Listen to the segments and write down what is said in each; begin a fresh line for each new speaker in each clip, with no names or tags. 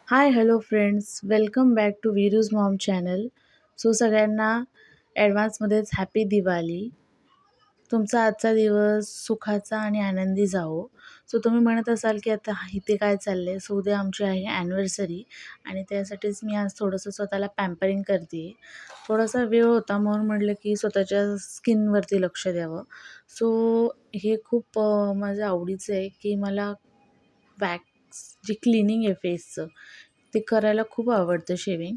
High hello friends, welcome back to Veeru's mom channel. So सगळ्यांना ॲडव्हान्समध्येच happy Diwali. तुमचा आजचा दिवस सुखाचा आणि आनंदी जावो. सो तुम्ही म्हणत असाल की आता इथे काय चाललं आहे. सो उद्या आमची आहे ॲनिव्हर्सरी आणि त्यासाठीच मी आज थोडंसं स्वतःला पॅम्परिंग करते आहे. थोडासा वेळ होता म्हणून म्हटलं की स्वतःच्या स्किनवरती लक्ष द्यावं. सो हे खूप माझ्या आवडीचं आहे की मला वॅक्स जे क्लिनिंग आहे फेसचं ते करायला खूप आवडतं शेविंग.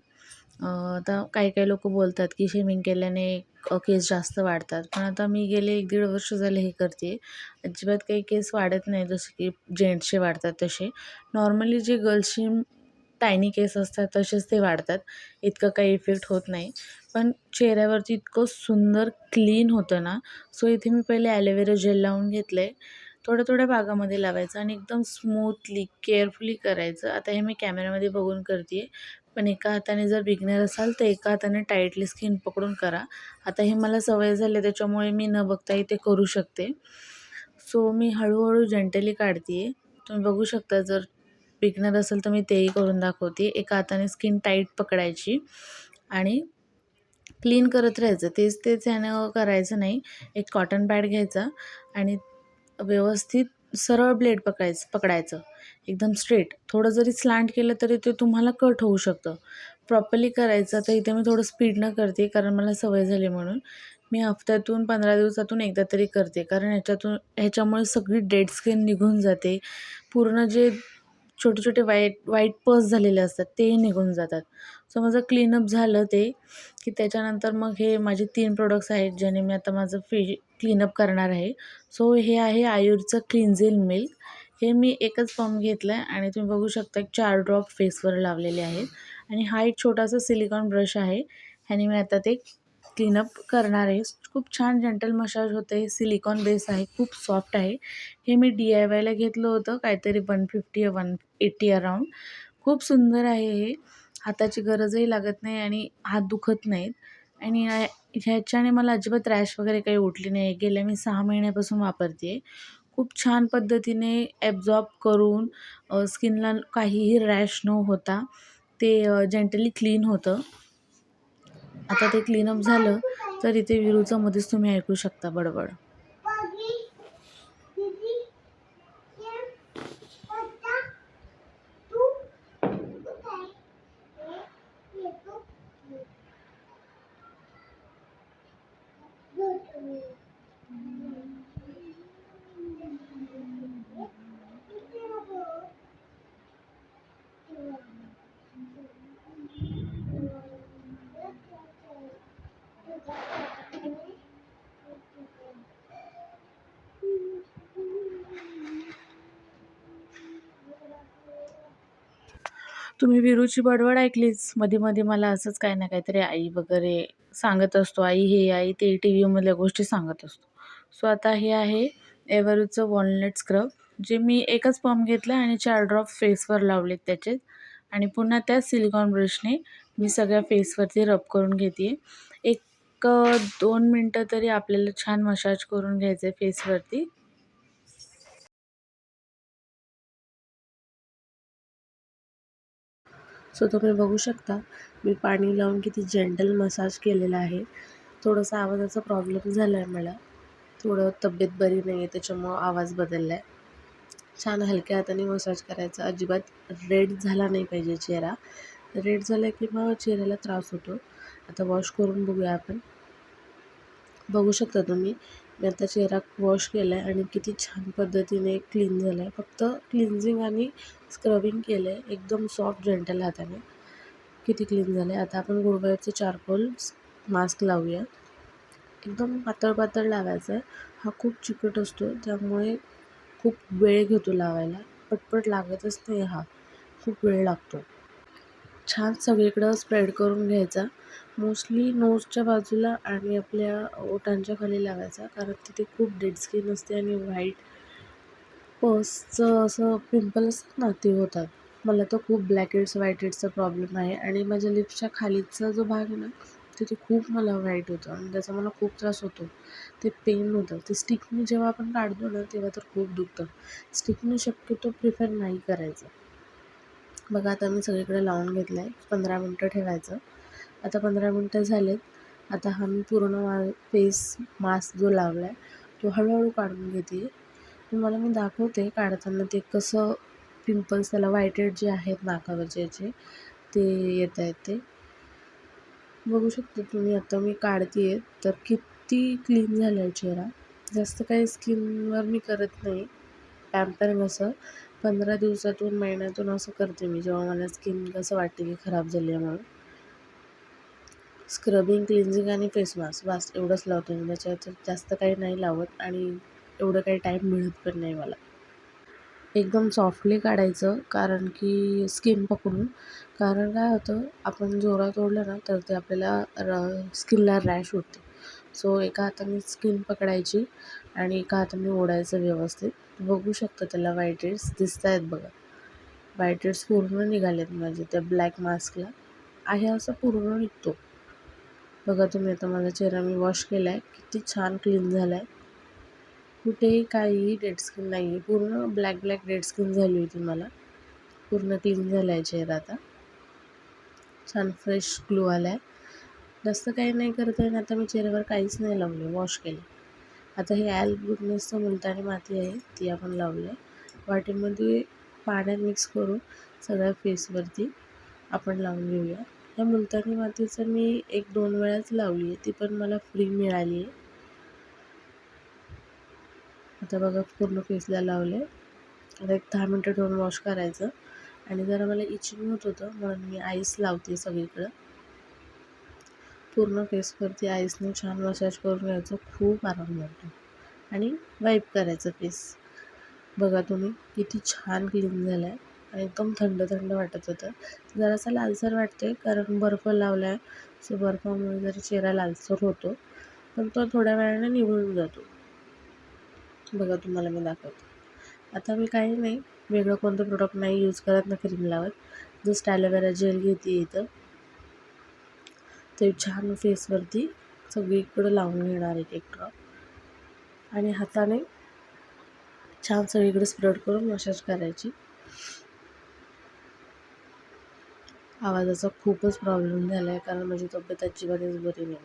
आता काही लोकं बोलतात की शेविंग केल्याने केस जास्त वाढतात. पण आता मी गेले 1-1.5 वर्ष झाले हे करते आहे. अजिबात काही केस वाढत नाही जसे की जेंट्सचे वाढतात तसे. नॉर्मली जे गर्ल्सची टायनी केस असतात तसेच ते वाढतात. इतकं काही इफेक्ट होत नाही. पण चेहऱ्यावरती इतकं सुंदर क्लीन होतं ना. सो इथे मी पहिले ॲलोवेरा जेल लावून घेतलं आहे. थोड्या भागामध्ये लावायचं आणि एकदम स्मूथली, केअरफुली करायचं. आता हे मी कॅमेऱ्यामध्ये बघून करते आहे. पण एका हाताने जर बिगिनर असाल तर एका हाताने टाईटली स्किन पकडून करा. आता हे मला सवय झाली आहे त्याच्यामुळे मी न बघताही ते करू शकते. सो मी हळूहळू जेंटली काढते आहे. तुम्ही बघू शकता जर बिगिनर असेल तर मी तेही करून दाखवते. एका हाताने स्किन टाईट पकडायची आणि क्लीन करत राहायचं. तेच ह्यानं करायचं नाही. एक कॉटन पॅड घ्यायचा आणि व्यवस्थित सरळ ब्लेड पकडायचं एकदम स्ट्रेट. थोडं जरी स्लांट केलं तरी ते तुम्हाला कट होऊ शकतं. प्रॉपरली करायचं. तर इथे मी थोडं स्पीडनं करते कारण मला सवय झाली म्हणून. मी हफ्त्यातून 15 दिवसातून एकदा तरी करते कारण ह्याच्यामुळे सगळी डेड स्किन निघून जाते. पूर्ण जे छोटे वाईट पस झालेले असतात तेही निघून जातात. सो माझं क्लीनअप झालं ते की त्याच्यानंतर मग हे माझे 3 प्रोडक्ट्स आहेत ज्याने मी आता माझं क्लीनअप करणार आहे. सो हे आहे आयुरचं क्लिन्झिंग मिल्क. हे मी एकच पंप घेतलं आहे आणि तुम्ही बघू शकता 4 ड्रॉप फेसवर लावलेले आहेत आणि हा एक छोटासा सिलिकॉन ब्रश आहे. ह्याने मी आता ते क्लीनअप करणार आहे. खूप छान जेंटल मसाज होतं आहे. सिलिकॉन बेस आहे, खूप सॉफ्ट आहे. हे मी DIYला घेतलं होतं काहीतरी 150 या 180 अराउंड. खूप सुंदर आहे हे. हाताची गरजही लागत नाही आणि हात दुखत नाहीत आणि ह्याच्याने मला अजिबात रॅश वगैरे काही उठली नाही. गेल्या मी 6 महिन्यापासून वापरते आहे. खूप छान पद्धतीने ॲब्झॉर्ब करून स्किनला काहीही रॅश न होता ते जेंटली क्लीन होतं. आता ते क्लीनअप झालं तर इथे विरूचं मध्येच तुम्ही ऐकू शकता बडबड. तुम्ही विरूची बडबड ऐकलीच. मध्ये मला असंच काही ना काहीतरी आई वगैरे सांगत असतो. आई हे, आई ते टीव्हीमधल्या गोष्टी सांगत असतो. सो आता हे आहे एव्हरेजचं वॉलनट स्क्रब जे मी एकच पंप घेतला आणि 4 ड्रॉप फेसवर लावलेत त्याचे आणि पुन्हा त्या सिलिकॉन ब्रशने मी सगळ्या फेसवरती रब करून घेते आहे. एक 2 मिनटं तरी आपल्याला छान मसाज करून घ्यायचं आहे फेसवरती. सो तुम्ही बघू शकता मी पाणी लावून किती जेंटल मसाज केलेला आहे. थोडासा आवाजाचा प्रॉब्लेम झाला आहे मला. थोडं तब्येत बरी नाही आहे त्याच्यामुळं आवाज बदलला आहे. छान हलक्या हाताने मसाज करायचा. अजिबात रेड झाला नाही पाहिजे चेहरा. रेड झाला की मग चेहऱ्याला त्रास होतो. आता वॉश करून बघूया आपण. बघू शकता तुम्ही मी आता चेहरा वॉश केला आहे आणि किती छान पद्धतीने क्लीन झाला आहे. फक्त क्लिन्झिंग आणि स्क्रबिंग केलं आहे एकदम सॉफ्ट जेंटल हाताने. किती क्लीन झालं आहे. आता आपण गुडघ्याचं चारकोल मास्क लावूया. एकदम पातळ लावायचा आहे. हा खूप चिकट असतो त्यामुळे खूप वेळ घेतो लावायला. पटपट लागतच नाही हा. खूप वेळ लागतो. छान सगळीकडं स्प्रेड करून घ्यायचा. मोस्टली नोजच्या बाजूला आणि आपल्या ओठांच्या खाली लावायचा कारण तिथे खूप डेड स्किन असते आणि व्हाईट पसचं असं पिंपल असतात ना ते होतात. मला तर खूप ब्लॅक हेड्स व्हाईट हेड्सचा प्रॉब्लेम आहे आणि माझ्या लिप्सच्या खालीचा जो भाग आहे ना तिथे खूप मला व्हाईट होतं आणि त्याचा मला खूप त्रास होतो. ते पेन होतं. ते स्टिकने जेव्हा आपण काढतो ना तेव्हा तर खूप दुखतं. स्टिकने शक्यतो प्रिफर नाही करायचं. बघा आता मी सगळीकडे लावून घेतलं आहे. 15 मिनटं ठेवायचं. आता 15 मिनटं झालेत. आता हा मी पूर्ण फेस मास्क जो लावला आहे तो हळूहळू काढून घेते. तुम्हाला मी दाखवते काढताना ते कसं पिंपल्स त्याला व्हाईट हेड जे आहेत नाकावरचे याचे ते येत आहेत ते बघू शकता तुम्ही. आता मी काढते आहे तर किती क्लीन झाला आहे चेहरा. जास्त काही स्किनवर मी करत नाही पॅम्परिंग असं. 15 दिवसातून महिन्यातून असं करते मी जेव्हा मला स्किन कसं वाटते की खराब झाली आहे म्हणून. स्क्रबिंग, क्लिन्झिंग आणि फेस मास्क बस एवढंच लावते मी. त्याच्यात जास्त काही नाही लावत आणि एवढं काही टाईम मिळत पण नाही मला. एकदम सॉफ्टली काढायचं कारण की स्किन पकडून. कारण काय होतं आपण जोरात ओढलं ना तर ते आपल्याला स्किनला रॅश होते. सो एका हाताने स्किन पकडायची आणि एका हाताने ओढायचं व्यवस्थित. बघू शकता त्याला व्हाईट हेड्स दिसत आहेत बघा. व्हाईट हेड्स पूर्ण निघालेत माझे त्या ब्लॅक मास्कला. आहे असं पूर्ण निघतो. बघा तुम्ही आता माझा चेहरा मी वॉश केला आहे. किती छान क्लीन झाला आहे. कुठेही काहीही डेड स्किन नाही आहे. पूर्ण ब्लॅक डेड स्किन झाली होती मला. पूर्ण क्लीन झाला आहे चेहरा आता. छान फ्रेश ग्लो आला आहे. जास्त काही नाही करत आहे. आता मी चेहऱ्यावर काहीच नाही लावले, वॉश केले. आता हे ॲल्ब गुडनेसचं मुलतानी माती आहे ती आपण लावली आहे. वाटीमध्ये पाण्यात मिक्स करून सगळ्या फेसवरती आपण लावून घेऊया. या मुलतानी मातीचं मी 1-2 वेळाच लावली आहे. ती पण मला फ्री मिळाली आहे. आता बघा पूर्ण फेसला लावले. आता एक 10 मिनटं ठेवून वॉश करायचं आणि जरा मला इचिंग होत होतं म्हणून मी आईस लावते सगळीकडं. पूर्ण फेसवरती आईसने छान मसाज करून घ्यायचं. खूप आराम मिळतो आणि वाईप करायचं फेस. बघा तुम्ही किती छान क्लीन झाला आहे आणि एकदम थंड थंड वाटत होतं. जरासा लालसर वाटते कारण बर्फ लावला आहे. सो बर्फामुळे जरा चेहरा लालसर होतो पण तो थोड्या वेळाने निघून जातो. बघा तुम्हाला मी दाखवते. आता मी काही नाही वेगळं कोणतं प्रोडक्ट नाही यूज करत ना क्रीम लावत. जस्ट ॲलोवेरा जेल घेते इथं. ते छान फेसवरती सगळीकडं लावून घेणार एक ड्रॉप आणि हाताने छान सगळीकडे स्प्रेड करून मसाज करायची. आवाजाचा खूपच प्रॉब्लेम झाला आहे कारण माझी तब्येत अजिबातच बरी नाही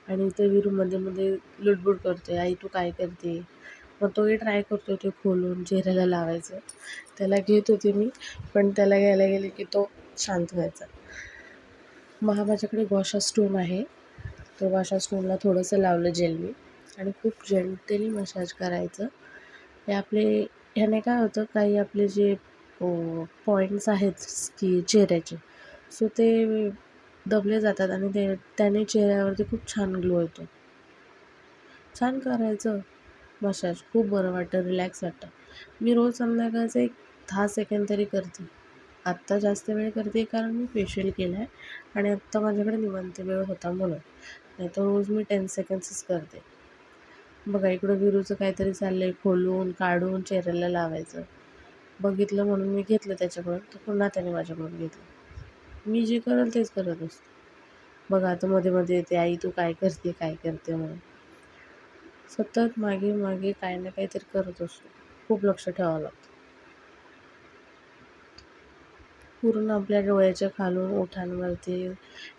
आणि इथे वीरू मध्ये लुडबुड करते, आई तू काय करते. मग तोही ट्राय करतो ते खोलून चेहऱ्याला लावायचं. त्याला घेत होते मी पण त्याला घ्यायला गेले की तो शांत व्हायचा. मग हा माझ्याकडे गॉशा स्टोन आहे. तो गॉशा स्टोनला थोडंसं लावलं जेल मी आणि खूप जेंटली मसाज करायचं. हे आपले ह्याने काय होतं काही आपले जे पॉईंट्स आहेत चेहऱ्याचे सो ते दबले जातात आणि त्याने चेहऱ्यावरती खूप छान ग्लो येतो. छान करायचं मसाज. खूप बरं वाटतं, रिलॅक्स वाटतं. मी रोज संध्याकाळचं एक 10 सेकंद तरी करते. आत्ता जास्त वेळ करते कारण मी फेशियल केलं आहे आणि आत्ता माझ्याकडे निवांत वेळ होता म्हणून. नाही तर रोज मी 10 सेकंड्सच करते. बघा इकडं विरूचं काहीतरी चाललं आहे, खोलून काढून चेहऱ्याला लावायचं. बघितलं म्हणून मी घेतलं त्याच्याकडून तर पुन्हा त्याने माझ्याकडून घेतलं. मी जे करेल तेच करत असतो. बघा आता मध्ये येते, आई तू काय करते म्हणून. सतत मागे काही ना काहीतरी करत असतो. खूप लक्ष ठेवावं लागतं. पूर्ण आपल्या डोळ्याच्या खालून ओठांवरती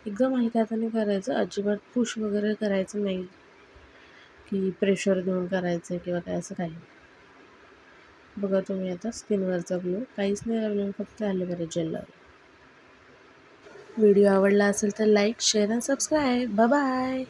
एकदम हलक्या हाताने करायचं. अजिबात पुश वगैरे करायचं नाही की प्रेशर देऊन करायचं किंवा काय असं काही. बघा तुम्ही आता स्किनवरचा ग्लो काहीच नाही लावलं, फक्त ॲलोवेरा जेल लावलं. व्हिडिओ आवडला असेल तर लाईक, शेअर आणि सबस्क्राईब. बाय.